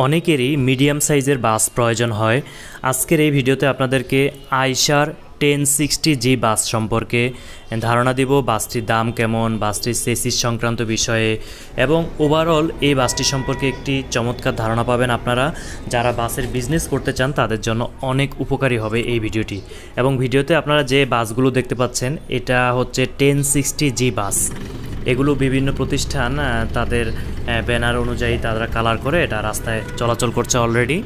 অনেকেরই মিডিয়াম সাইজের বাস প্রয়োজন হয়। আজকের এই ভিডিওতে আপনাদেরকে আইশার 1060G বাস সম্পর্কে ধারণা দিব। বাসটির দাম কেমন, বাসটির চেসিস সংক্রান্ত বিষয়ে এবং ওভারঅল এই বাসটি সম্পর্কে একটি চমৎকার ধারণা পাবেন আপনারা। যারা বাসের বিজনেস করতে চান তাদের জন্য অনেক উপকারী হবে এই ভিডিওটি। এবং ভিডিওতে আপনারা যে বাসগুলো দেখতে পাচ্ছেন এটা হচ্ছে 1060G বাস। এগুলো বিভিন্ন প্রতিষ্ঠান তাদের ব্যানার অনুযায়ী তারা কালার করে এটা রাস্তায় চলাচল করছে অলরেডি।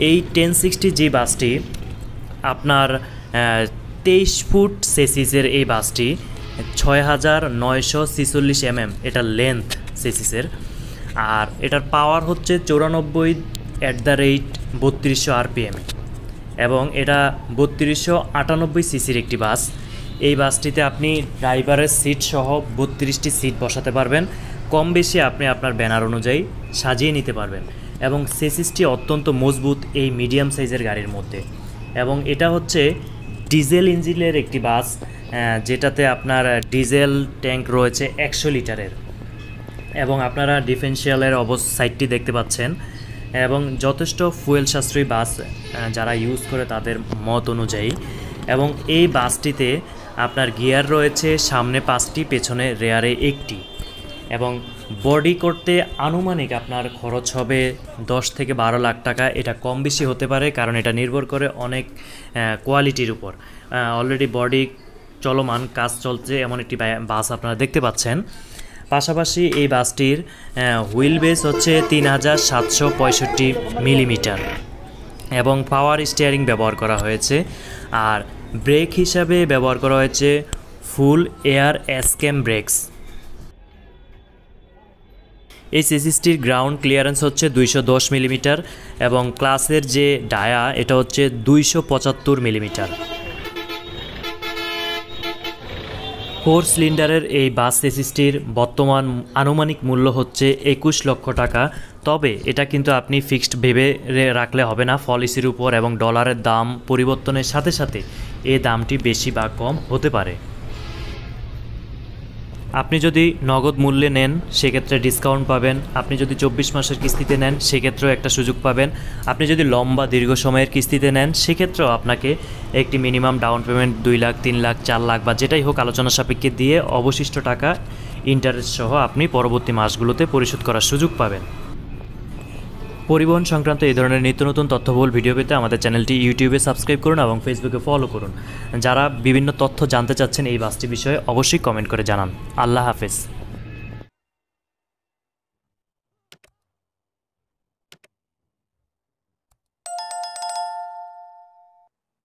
এই 1060G বাসটি আপনার 23 ফুট সেসিসের এই বাসটি 6946 mm এটা লেন্থ সেসিসের। আর এটার পাওয়ার হচ্ছে 94/3200 RPM এবং এটা 3298 সিসির একটি বাস। এই বাসটিতে আপনি ড্রাইভারের সিট সহ 32টি সিট বসাতে পারবেন। কম বেশি আপনি আপনার ব্যানার অনুযায়ী সাজিয়ে নিতে পারবেন এবং সেসিসটি অত্যন্ত মজবুত এই মিডিয়াম সাইজের গাড়ির মধ্যে। এবং এটা হচ্ছে ডিজেল ইঞ্জিনের একটি বাস, যেটাতে আপনার ডিজেল ট্যাঙ্ক রয়েছে 100 লিটারের এবং আপনারা ডিফারেন্সিয়ালের সাইডটি দেখতে পাচ্ছেন এবং যথেষ্ট ফুয়েল সাশ্রয়ী বাস যারা ইউজ করে তাদের মত অনুযায়ী। এবং এই বাসটিতে আপনার গিয়ার রয়েছে সামনে 5টি, পেছনে রেয়ারে 1টি এবং বডি করতে আনুমানিক আপনার খরচ হবে 10 থেকে 12 লাখ টাকা। এটা কম বেশি হতে পারে কারণ এটা নির্ভর করে অনেক কোয়ালিটির উপর। অলরেডি বডি চলমান, কাজ চলছে এমন একটি বাস আপনারা দেখতে পাচ্ছেন। পাশাপাশি এই বাসটির হুইল বেস হচ্ছে 3765 মিলিমিটার এবং পাওয়ার স্টিয়ারিং ব্যবহার করা হয়েছে। আর ব্রেক হিসাবে ব্যবহার করা হয়েছে ফুল এয়ার এসকেম ব্রেকস। এই সিসিসটির গ্রাউন্ড ক্লিয়ারেন্স হচ্ছে 210 মিলিমিটার এবং ক্লাসের যে ডায়া এটা হচ্ছে 275 মিলিমিটার। 4 সিলিন্ডারের এই বাস সিসিসটির বর্তমান আনুমানিক মূল্য হচ্ছে 21 লক্ষ টাকা। তবে এটা কিন্তু আপনি ফিক্সড ভেবে রাখলে হবে না, পলিসির উপর এবং ডলারের দাম পরিবর্তনের সাথে সাথে এই দামটি বেশি বা কম হতে পারে। আপনি যদি নগদ মূল্যে নেন সেক্ষেত্রে ডিসকাউন্ট পাবেন। আপনি যদি 24 মাসের কিস্তিতে নেন সেক্ষেত্রেও একটা সুযোগ পাবেন। আপনি যদি লম্বা দীর্ঘ সময়ের কিস্তিতে নেন সেক্ষেত্রেও আপনাকে একটি minimum down payment 2 lakh, 3 lakh, 4 lakh বা যেটাই হোক আলোচনা সাপেক্ষে দিয়ে অবশিষ্ট টাকা ইন্টারেস্ট সহ আপনি পরবর্তী মাসগুলোতে পরিশোধ করার সুযোগ পাবেন। পরিবহন সংক্রান্ত এই ধরনের নিত্য নতুন তথ্যবহুল ভিডিও পেতে আমাদের চ্যানেলটি ইউটিউবে সাবস্ক্রাইব করুন এবং ফেসবুকে ফলো করুন। যারা বিভিন্ন তথ্য জানতে চাচ্ছেন এই বাসটি বিষয়ে অবশ্যই কমেন্ট করে জানান। আল্লাহ হাফেজ।